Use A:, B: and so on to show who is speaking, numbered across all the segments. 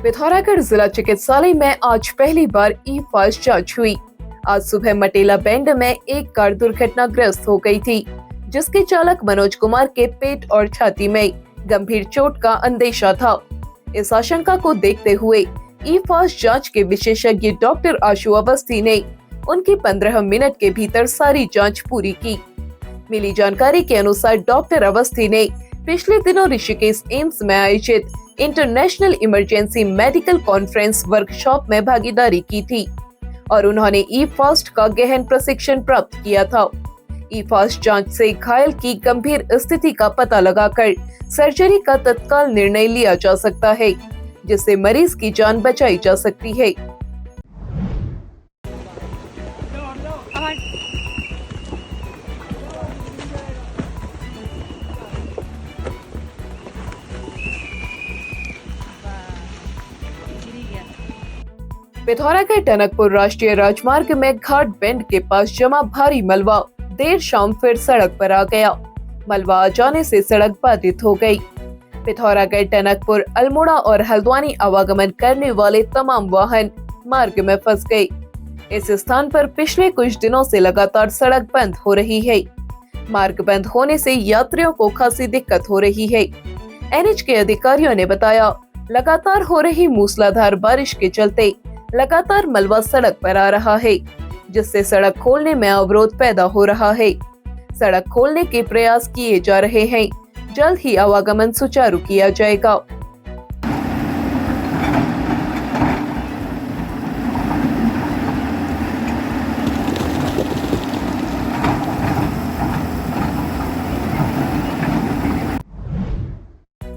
A: पिथौरागढ़ जिला चिकित्सालय में आज पहली बार ई फास्ट जांच हुई। आज सुबह मटेला बैंड में एक कार दुर्घटनाग्रस्त हो गई थी, जिसके चालक मनोज कुमार के पेट और छाती में गंभीर चोट का अंदेशा था। इस आशंका को देखते हुए ई फास्ट जांच के विशेषज्ञ डॉक्टर आशु अवस्थी ने उनकी 15 मिनट के भीतर सारी जांच पूरी की। मिली जानकारी के अनुसार डॉक्टर अवस्थी ने पिछले दिनों ऋषिकेश एम्स में आयोजित international emergency medical conference workshop में भागीदारी की थी और उन्होंने ई फास्ट का गहन प्रशिक्षण प्राप्त किया था। ई फास्ट जांच से घायल की गंभीर स्थिति का पता लगाकर सर्जरी का तत्काल निर्णय लिया जा सकता है, जिससे मरीज की जान बचाई जा सकती है। पिथौरागढ़ टनकपुर राष्ट्रीय राजमार्ग में घाट बेंड के पास जमा भारी मलबा देर शाम फिर सड़क पर आ गया। मलबा आ जाने से सड़क बाधित हो गई। पिथौरागढ़ टनकपुर अल्मोड़ा और हल्द्वानी आवागमन करने वाले तमाम वाहन मार्ग में फंस गए। इस स्थान पर पिछले कुछ दिनों से लगातार सड़क बंद हो रही है। मार्ग बंद होने से यात्रियों को खासी दिक्कत हो रही है। एनएच के अधिकारियों ने बताया, लगातार हो रही मूसलाधार बारिश के चलते लगातार मलबा सड़क पर आ रहा है, जिससे सड़क खोलने में अवरोध पैदा हो रहा है। सड़क खोलने के प्रयास किए जा रहे हैं। जल्द ही आवागमन सुचारू किया जाएगा।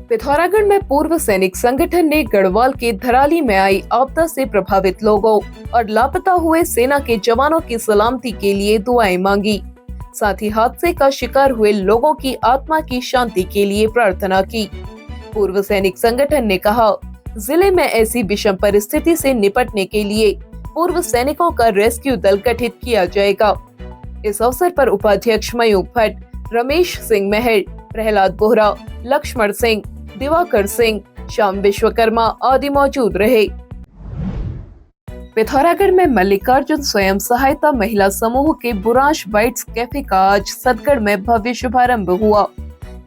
A: पिथौरागढ़ में पूर्व सैनिक संगठन ने गढ़वाल के धराली में आई आपदा से प्रभावित लोगों और लापता हुए सेना के जवानों की सलामती के लिए दुआएं मांगी। साथ ही हादसे का शिकार हुए लोगों की आत्मा की शांति के लिए प्रार्थना की। पूर्व सैनिक संगठन ने कहा, जिले में ऐसी विषम परिस्थिति से निपटने के लिए पूर्व सैनिकों का रेस्क्यू दल गठित किया जाएगा। इस अवसर पर उपाध्यक्ष मयूख भट्ट, रमेश सिंह महर, प्रहलाद बोहरा, लक्ष्मण सिंह, दिवाकर सिंह, श्याम विश्वकर्मा आदि मौजूद रहे। पिथौरागढ़ में मल्लिकार्जुन स्वयं सहायता महिला समूह के बुरांश बाइट्स कैफे का आज सतगढ़ में भव्य शुभारंभ हुआ।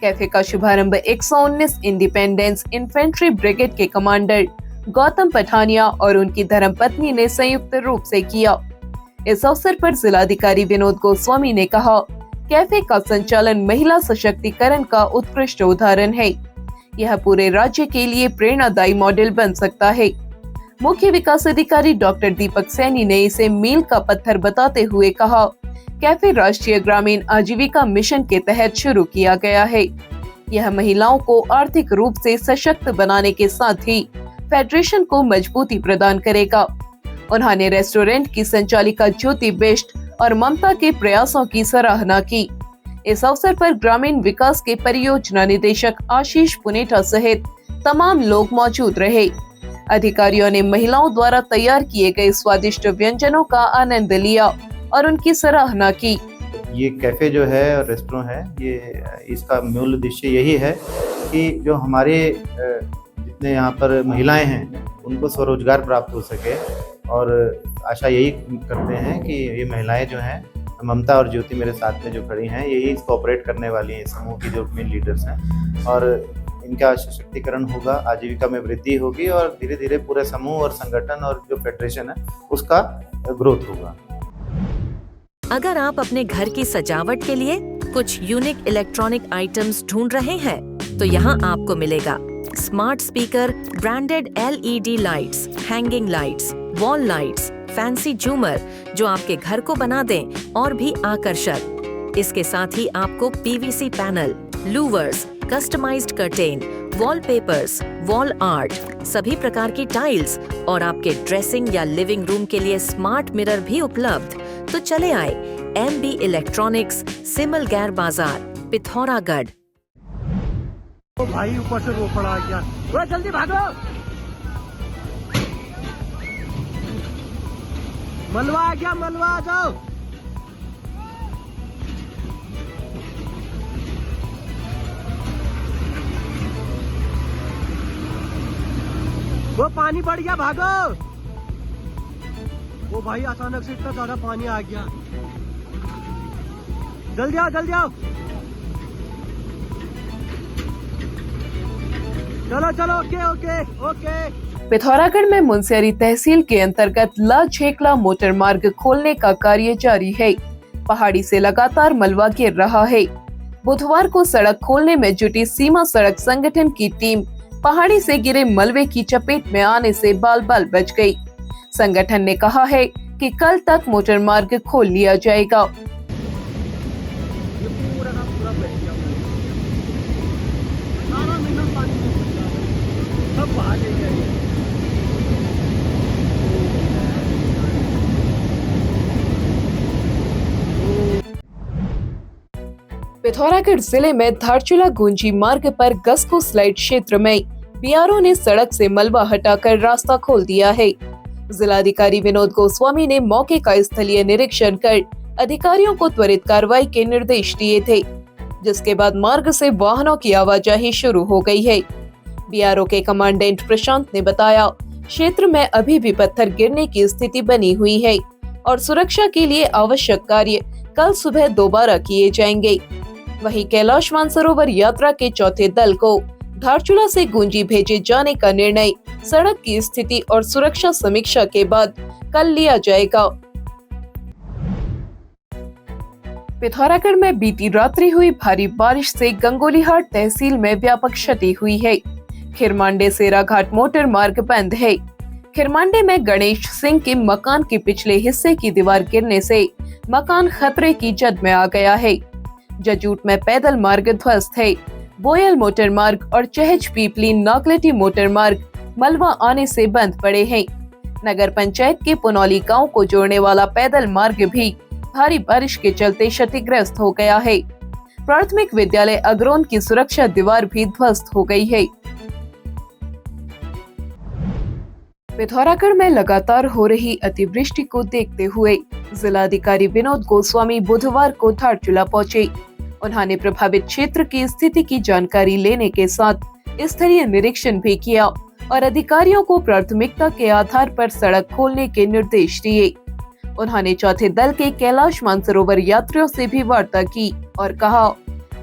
A: कैफे का शुभारंभ 119 इंडिपेंडेंस इन्फेंट्री ब्रिगेड के कमांडर गौतम पठानिया और उनकी धर्मपत्नी ने संयुक्त रूप से किया। इस अवसर पर जिलाधिकारी विनोद गोस्वामी ने कहा, कैफे का संचालन महिला सशक्तिकरण का उत्कृष्ट उदाहरण है। यह पूरे राज्य के लिए प्रेरणादायी मॉडल बन सकता है। मुख्य विकास अधिकारी डॉक्टर दीपक सैनी ने इसे मील का पत्थर बताते हुए कहा, कैफे राष्ट्रीय ग्रामीण आजीविका मिशन के तहत शुरू किया गया है। यह महिलाओं को आर्थिक रूप से सशक्त बनाने के साथ ही फेडरेशन को मजबूती प्रदान करेगा। उन्होंने रेस्टोरेंट की संचालिका ज्योति बेस्ट और ममता के प्रयासों की सराहना की। इस अवसर पर ग्रामीण विकास के परियोजना निदेशक आशीष पुनेठा सहित तमाम लोग मौजूद रहे। अधिकारियों ने महिलाओं द्वारा तैयार किए गए स्वादिष्ट व्यंजनों का आनंद लिया और उनकी सराहना की।
B: ये कैफे जो है और रेस्टोरेंट है, ये इसका मूल उद्देश्य यही है कि जो हमारे जितने यहाँ पर महिलाएं हैं उनको स्वरोजगार प्राप्त हो सके, और आशा यही करते हैं कि ये महिलाएं जो हैं, ममता और ज्योति मेरे साथ में जो खड़ी हैं, यही कोऑपरेट करने वाली हैं, समूह की जो मेन लीडर्स हैं, और इनका सशक्तिकरण होगा, आजीविका में वृद्धि होगी और धीरे धीरे पूरे समूह और संगठन और जो फेडरेशन है उसका ग्रोथ होगा।
C: अगर आप अपने घर की सजावट के लिए कुछ यूनिक इलेक्ट्रॉनिक आइटम्स ढूंढ रहे हैं, तो यहाँ आपको मिलेगा smart speaker, branded LED lights, hanging lights, wall lights, fancy झूमर जो आपके घर को बना दें और भी आकर्षक। इसके साथ ही आपको PVC panel, louvres, customised curtain, wallpapers, wall art, सभी प्रकार की टाइल्स और आपके ड्रेसिंग या लिविंग रूम के लिए स्मार्ट मिरर भी उपलब्ध। तो चले आए MB इलेक्ट्रॉनिक्स, सिमल गैर बाजार, पिथौरागढ़।
D: तो भाई ऊपर से वो पड़ा क्या, थोड़ा जल्दी भागो। मलवा आ गया, मलवा आ जाओ। वो पानी बढ़ गया, भागो। वो भाई अचानक से इतना ज्यादा पानी आ गया। जल्दी आओ, जल्दी आओ। चलो चलो, ओके ओके ओके।
A: पिथौरागढ़ में मुनस्यारी तहसील के अंतर्गत ला छेकला मोटर मार्ग खोलने का कार्य जारी है। पहाड़ी से लगातार मलबा गिर रहा है। बुधवार को सड़क खोलने में जुटी सीमा सड़क संगठन की टीम पहाड़ी से गिरे मलबे की चपेट में आने से बाल बाल बच गई। संगठन ने कहा है कि कल तक मोटर मार्ग खोल लिया जाएगा।
D: ये पूरा का पूरा बह गया। सारा महीना पानी में घुस गया। सब बहा ले गया ये।
A: पिथौरागढ़ जिले में धारचूला गुंजी मार्ग पर गस्को स्लाइड क्षेत्र में बीआरओ ने सड़क से मलबा हटाकर रास्ता खोल दिया है। जिलाधिकारी विनोद गोस्वामी ने मौके का स्थलीय निरीक्षण कर अधिकारियों को त्वरित कार्रवाई के निर्देश दिए थे, जिसके बाद मार्ग से वाहनों की आवाजाही शुरू हो गई है। बीआरओ के कमांडेंट प्रशांत ने बताया, क्षेत्र में अभी भी पत्थर गिरने की स्थिति बनी हुई है और सुरक्षा के लिए आवश्यक कार्य कल सुबह दोबारा किए जाएंगे। वहीं कैलाश मानसरोवर यात्रा के चौथे दल को धारचूला से गुंजी भेजे जाने का निर्णय सड़क की स्थिति और सुरक्षा समीक्षा के बाद कल लिया जाएगा। पिथौरागढ़ में बीती रात्रि हुई भारी बारिश से गंगोलीहाट तहसील में व्यापक क्षति हुई है। खिरमांडे सेराघाट मोटर मार्ग बंद है। खिरमांडे में गणेश सिंह के मकान के पिछले हिस्से की दीवार गिरने से मकान खतरे की जद में आ गया है। जजूट में पैदल मार्ग ध्वस्त है। बोयल मोटर मार्ग और चहज पीपली नागलेटी मोटर मार्ग मलबा आने से बंद पड़े हैं। नगर पंचायत के पुनौली गांव को जोड़ने वाला पैदल मार्ग भी भारी बारिश के चलते क्षतिग्रस्त हो गया है। प्राथमिक विद्यालय अग्रोन की सुरक्षा दीवार भी ध्वस्त हो गई है। पिथौरागढ़ में लगातार हो रही अतिवृष्टि को देखते हुए जिलाधिकारी विनोद गोस्वामी बुधवार को धारचूला पहुंचे। उन्होंने प्रभावित क्षेत्र की स्थिति की जानकारी लेने के साथ स्थलीय निरीक्षण भी किया और अधिकारियों को प्राथमिकता के आधार पर सड़क खोलने के निर्देश दिए। उन्होंने चौथे दल के कैलाश मानसरोवर यात्रियों से भी वार्ता की और कहा,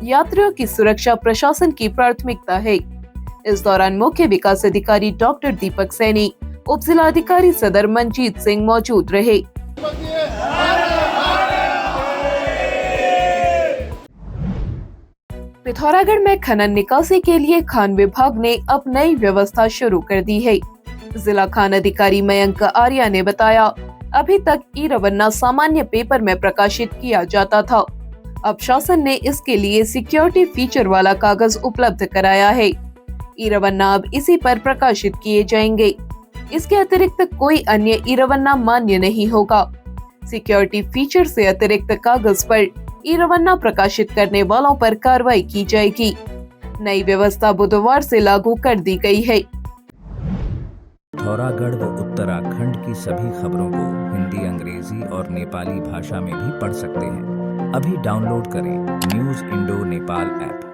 A: यात्रियों की सुरक्षा प्रशासन की प्राथमिकता है। इस दौरान मुख्य विकास अधिकारी डॉक्टर दीपक सैनी, उप जिलाधिकारी सदर मंजीत सिंह मौजूद रहे। पिथौरागढ़ में खनन निकासी के लिए खान विभाग ने अब नई व्यवस्था शुरू कर दी है। जिला खान अधिकारी मयंक आर्या ने बताया, अभी तक ई रवन्ना सामान्य पेपर में प्रकाशित किया जाता था। अब शासन ने इसके लिए सिक्योरिटी फीचर वाला कागज उपलब्ध कराया है। ई रवन्ना अब इसी पर प्रकाशित किए जाएंगे। इसके अतिरिक्त कोई अन्य ई रवन्ना मान्य नहीं होगा। सिक्योरिटी फीचर से अतिरिक्त कागज पर ई रवन्ना प्रकाशित करने वालों पर कार्रवाई की जाएगी। नई व्यवस्था बुधवार से लागू कर दी गई है।
E: पिथौरागढ़ व उत्तराखंड की सभी खबरों को हिंदी, अंग्रेजी और नेपाली भाषा में भी पढ़ सकते हैं। अभी डाउनलोड करें न्यूज़ इंडो नेपाल ऐप।